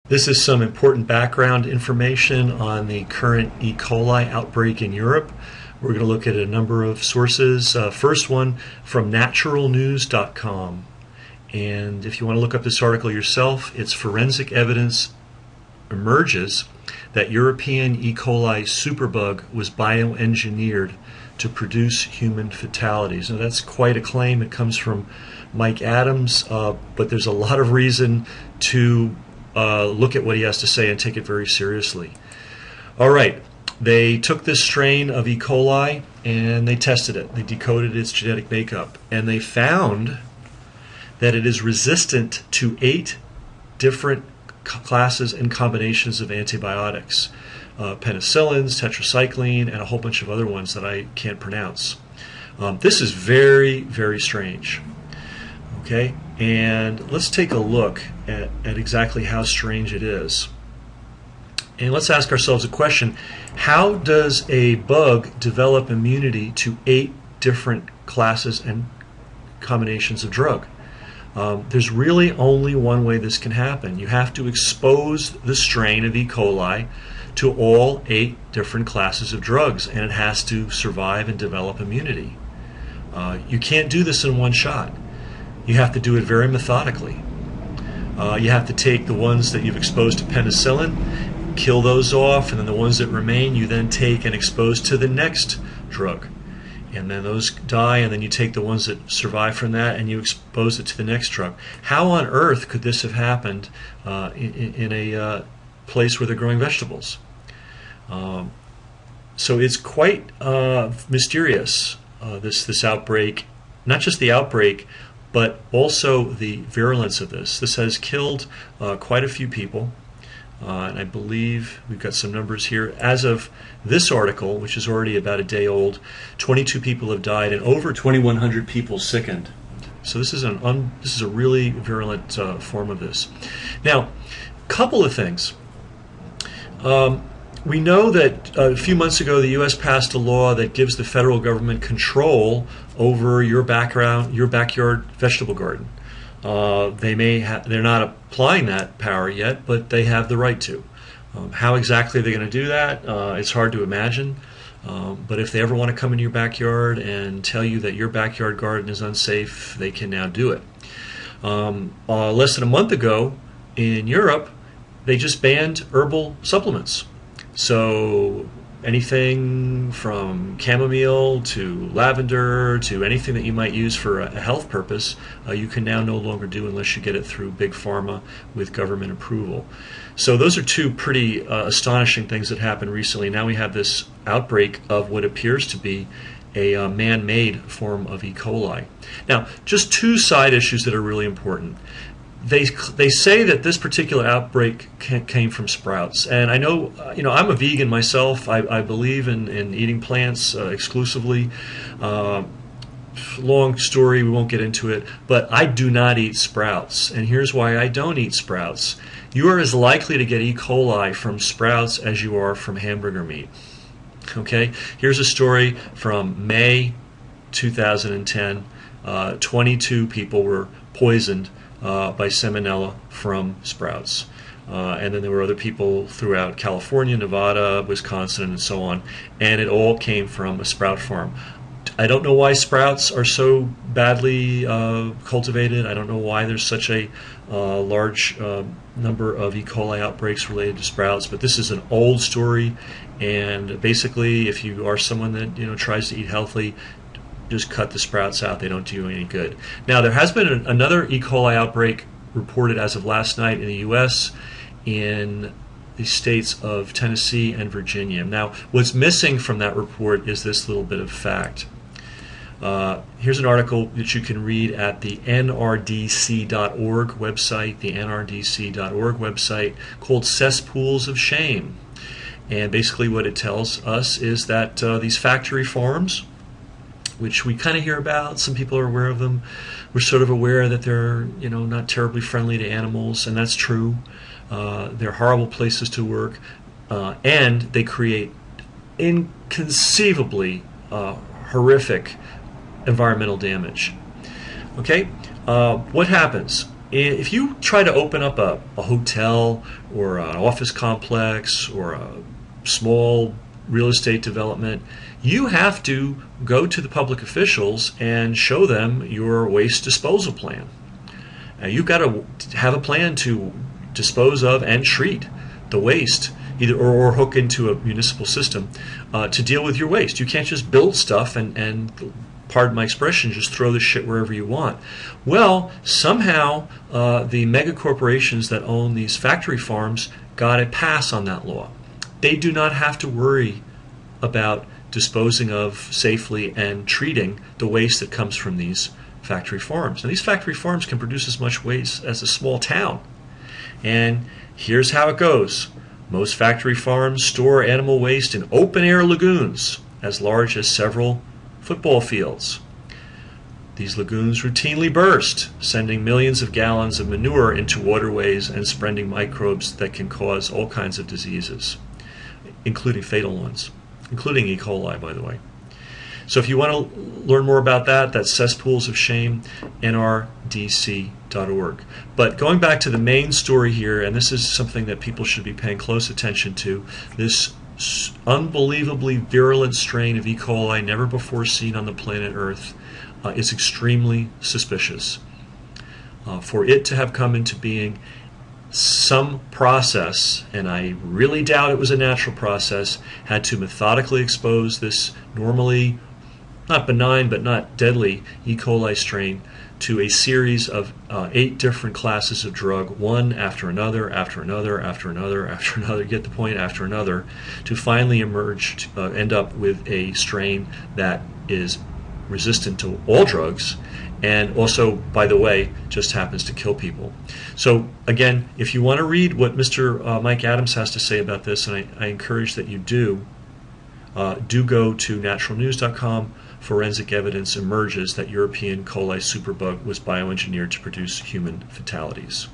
This is some important background information on the current E. coli outbreak in Europe. We're going to look at a number of sources. First one from naturalnews.com. And if you want to look up this article yourself, it's forensic evidence emerges that European E. coli superbug was bioengineered to produce human fatalities. Now that's quite a claim. It comes from Mike Adams, but there's a lot of reason to look at what he has to say and take it very seriously. All right, they took this strain of E. coli and they tested it. They decoded its genetic makeup, and they found that it is resistant to 8 different classes and combinations of antibiotics, penicillins, tetracycline, and a whole bunch of other ones that I can't pronounce. This is very, very strange. Okay, and let's take a look at exactly how strange it is. And let's ask ourselves a question. How does a bug develop immunity to 8 different classes and combinations of drug? There's really only one way this can happen. You have to expose the strain of E. coli to all 8 different classes of drugs, and it has to survive and develop immunity. You can't do this in one shot. You have to do it very methodically. You have to take the ones that you've exposed to penicillin, kill those off, and then the ones that remain you then take and expose to the next drug. And then those die, and then you take the ones that survive from that and you expose it to the next drug. How on earth could this have happened in a place where they're growing vegetables? So it's quite mysterious, this outbreak. Not just the outbreak, but also the virulence of this. This has killed quite a few people, and I believe we've got some numbers here. As of this article, which is already about a day old, 22 people have died and over 2,100 people sickened. So this is a really virulent form of this. Now, a couple of things. We know that a few months ago the U.S. passed a law that gives the federal government control over your backyard vegetable garden. They're not applying that power yet, but they have the right to. How exactly they're going to do that, it's hard to imagine. But if they ever want to come into your backyard and tell you that your backyard garden is unsafe, they can now do it. Less than a month ago in Europe, they just banned herbal supplements. So anything from chamomile to lavender to anything that you might use for a health purpose, you can now no longer do unless you get it through big pharma with government approval. So those are 2 pretty astonishing things that happened recently. Now we have this outbreak of what appears to be a man-made form of E. coli. Now, just 2 side issues that are really important. They say that this particular outbreak came from sprouts, and I know, I'm a vegan myself. I believe in eating plants exclusively. Long story, we won't get into it, but I do not eat sprouts, and here's why I don't eat sprouts. You are as likely to get E. coli from sprouts as you are from hamburger meat. Okay, here's a story from May 2010. 22 people were poisoned by salmonella from sprouts. And then there were other people throughout California, Nevada, Wisconsin, and so on. And it all came from a sprout farm. I don't know why sprouts are so badly cultivated. I don't know why there's such a large number of E. coli outbreaks related to sprouts. But this is an old story. And basically, if you are someone that tries to eat healthy, just cut the sprouts out. They don't do you any good. Now, there has been another E. coli outbreak reported as of last night in the U.S. in the states of Tennessee and Virginia. Now, what's missing from that report is this little bit of fact. Here's an article that you can read at the nrdc.org website, called Cesspools of Shame. And basically what it tells us is that these factory farms, which we kind of hear about, some people are aware of them. We're sort of aware that they're, not terribly friendly to animals, and that's true. They're horrible places to work, and they create inconceivably horrific environmental damage. Okay, what happens? If you try to open up a hotel or an office complex or a small real estate development, you have to go to the public officials and show them your waste disposal plan. You've got to have a plan to dispose of and treat the waste, either or hook into a municipal system to deal with your waste. You can't just build stuff and pardon my expression, just throw the shit wherever you want. Well, somehow the mega corporations that own these factory farms got a pass on that law. They do not have to worry about disposing of safely and treating the waste that comes from these factory farms. Now, these factory farms can produce as much waste as a small town. And here's how it goes. Most factory farms store animal waste in open-air lagoons as large as several football fields. These lagoons routinely burst, sending millions of gallons of manure into waterways and spreading microbes that can cause all kinds of diseases, including fatal ones, including E. coli, by the way. So if you want to learn more about that, that's Cesspools of Shame, nrdc.org. But going back to the main story here, and this is something that people should be paying close attention to, this unbelievably virulent strain of E. coli, never before seen on the planet Earth, is extremely suspicious. For it to have come into being, some process, and I really doubt it was a natural process, had to methodically expose this normally not benign but not deadly E. coli strain to a series of 8 different classes of drug, one after another, after another, after another, after another, get the point, after another, to finally emerge, end up with a strain that is resistant to all drugs and also, by the way, just happens to kill people. So again, if you want to read what Mr. Mike Adams has to say about this, and I encourage that you do go to naturalnews.com. Forensic evidence emerges that European coli superbug was bioengineered to produce human fatalities.